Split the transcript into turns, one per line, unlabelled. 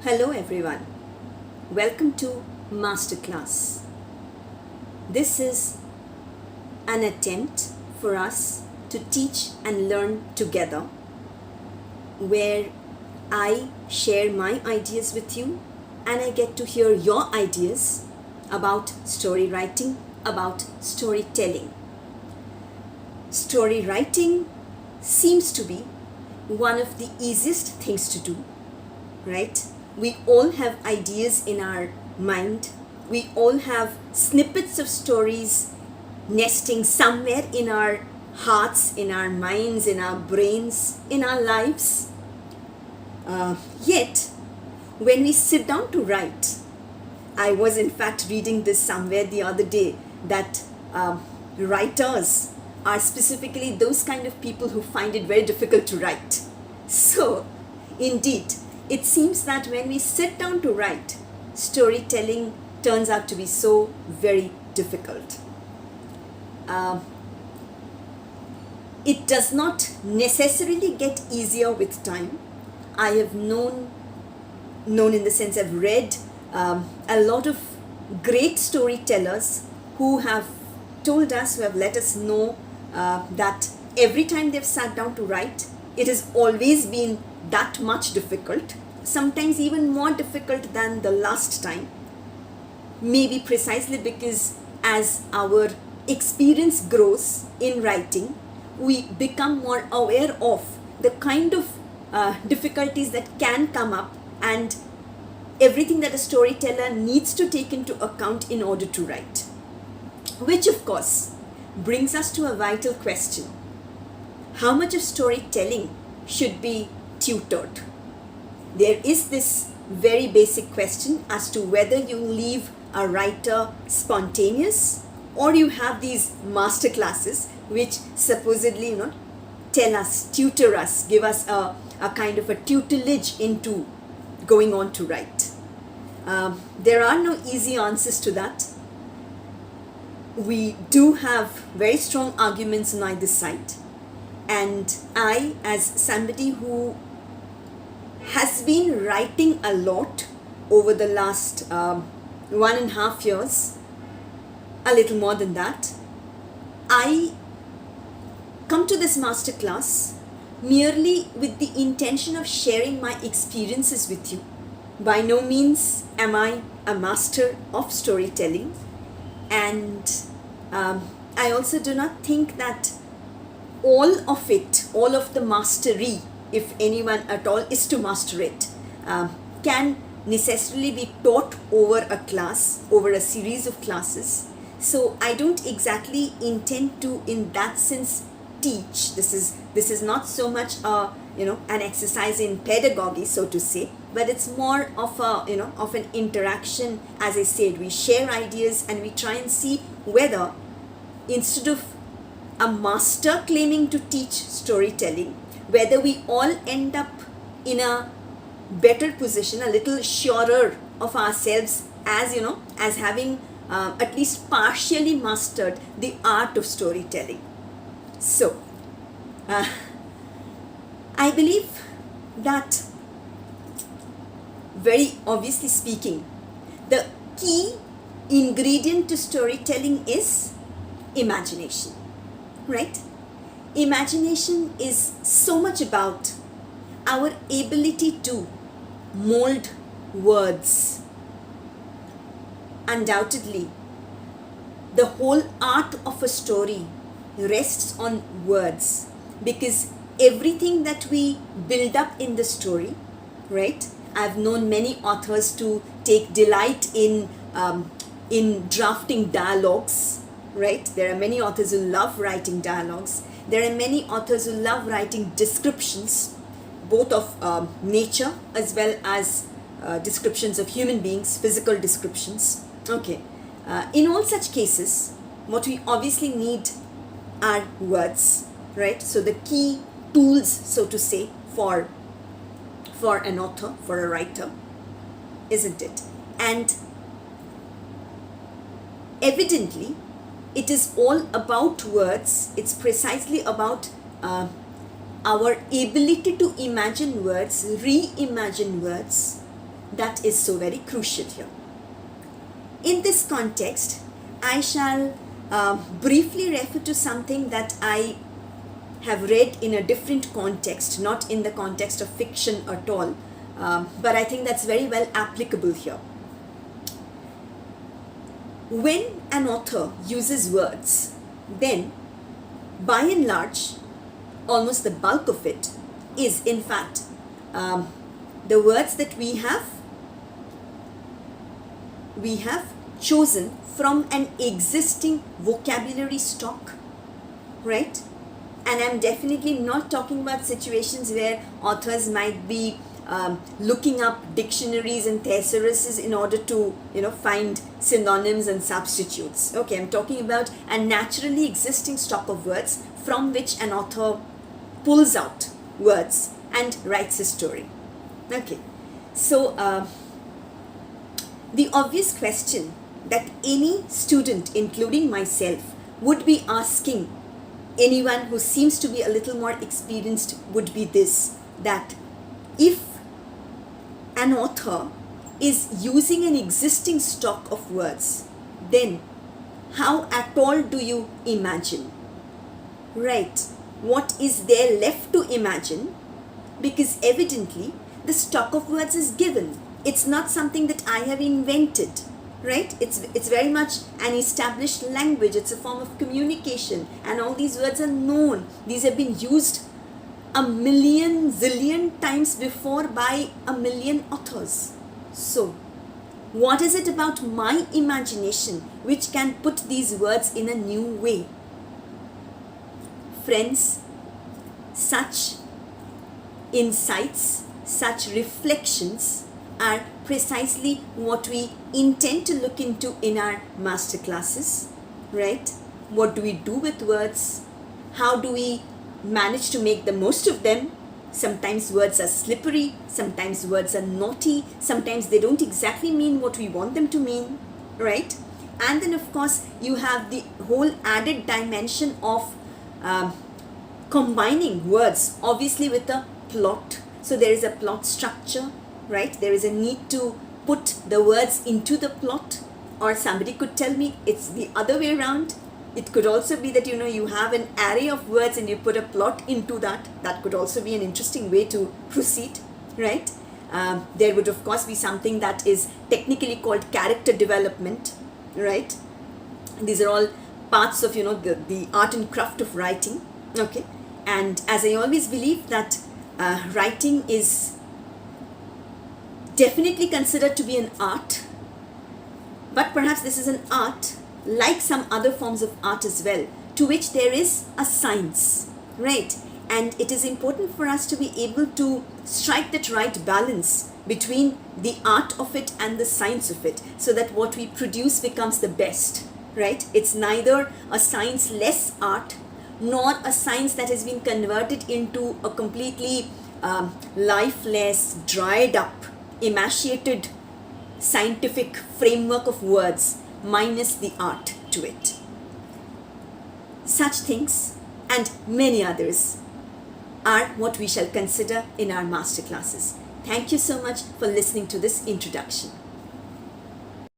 Hello everyone. Welcome to Masterclass. This is an attempt for us to teach and learn together, where I share my ideas with you and I get to hear your ideas about story writing, about storytelling. Story writing seems to be one of the easiest things to do, right? We all have ideas in our mind. We all have snippets of stories nesting somewhere in our hearts, in our minds, in our brains, in our lives. Yet, when we sit down to write, I was in fact reading this somewhere the other day that writers are specifically those kind of people who find it very difficult to write. So, indeed, it seems that when we sit down to write, storytelling turns out to be so very difficult. It does not necessarily get easier with time. I have known in the sense I've read a lot of great storytellers who have told us, who have let us know that every time they've sat down to write, it has always been that much difficult, sometimes even more difficult than the last time. Maybe precisely because as our experience grows in writing, we become more aware of the kind of difficulties that can come up and everything that a storyteller needs to take into account in order to write. Which of course brings us to a vital question. How much of storytelling should be tutored? There is this very basic question as to whether you leave a writer spontaneous or you have these masterclasses which supposedly tell us, tutor us, give us a kind of a tutelage into going on to write. There are no easy answers to that. We do have very strong arguments on either side. And I, as somebody who has been writing a lot over the last 1.5 years, a little more than that, I come to this masterclass merely with the intention of sharing my experiences with you. By no means am I a master of storytelling, and I also do not think that all of the mastery, if anyone at all is to master it, can necessarily be taught over a class, over a series of classes. So I don't exactly intend to, in that sense, teach. This is not so much an exercise in pedagogy, so to say, but it's more of of an interaction. As I said, we share ideas and we try and see whether, instead of a master claiming to teach storytelling, whether we all end up in a better position, a little surer of ourselves as having at least partially mastered the art of storytelling. So, I believe that, very obviously speaking, the key ingredient to storytelling is imagination, right? Imagination is so much about our ability to mold words. Undoubtedly, the whole art of a story rests on words, because everything that we build up in the story, right? I've known many authors to take delight in drafting dialogues, right? There are many authors who love writing dialogues. There are many authors who love writing descriptions, both of nature as well as descriptions of human beings, physical descriptions. Okay. In all such cases, what we obviously need are words, right? So the key tools, so to say, for an author, for a writer, isn't it? And evidently, it is all about words. It's precisely about our ability to imagine words, reimagine words, that is so very crucial here. In this context, I shall briefly refer to something that I have read in a different context, not in the context of fiction at all, but I think that's very well applicable here. When an author uses words, then by and large, almost the bulk of it is in fact the words that we have chosen from an existing vocabulary stock, right? And I'm definitely not talking about situations where authors might be looking up dictionaries and thesauruses in order to, find synonyms and substitutes. Okay, I'm talking about a naturally existing stock of words from which an author pulls out words and writes a story. Okay, so the obvious question that any student, including myself, would be asking anyone who seems to be a little more experienced would be this, that if an author is using an existing stock of words, then how at all do you imagine? Right? What is there left to imagine? Because evidently the stock of words is given. It's not something that I have invented, right? It's very much an established language. It's a form of communication, and all these words are known. These have been used a million zillion times before by a million authors. So what is it about my imagination which can put these words in a new way? Friends, such insights, such reflections are precisely what we intend to look into in our masterclasses, right? What do we do with words? How do we manage to make the most of them? Sometimes words are slippery, sometimes words are naughty, sometimes they don't exactly mean what we want them to mean, right? And then of course you have the whole added dimension of combining words, obviously with a plot. So there is a plot structure, right? There is a need to put the words into the plot, or somebody could tell me it's the other way around. It could also be that you have an array of words and you put a plot into that. That could also be an interesting way to proceed, right? There would of course be something that is technically called character development, right? These are all parts of the art and craft of writing. Okay, and as I always believe that writing is definitely considered to be an art, but perhaps this is an art like some other forms of art as well, to which there is a science, right? And it is important for us to be able to strike that right balance between the art of it and the science of it, so that what we produce becomes the best, right? It's neither a science-less art nor a science that has been converted into a completely lifeless, dried up, emaciated scientific framework of words minus the art to it. Such things and many others are what we shall consider in our masterclasses. Thank you so much for listening to this introduction.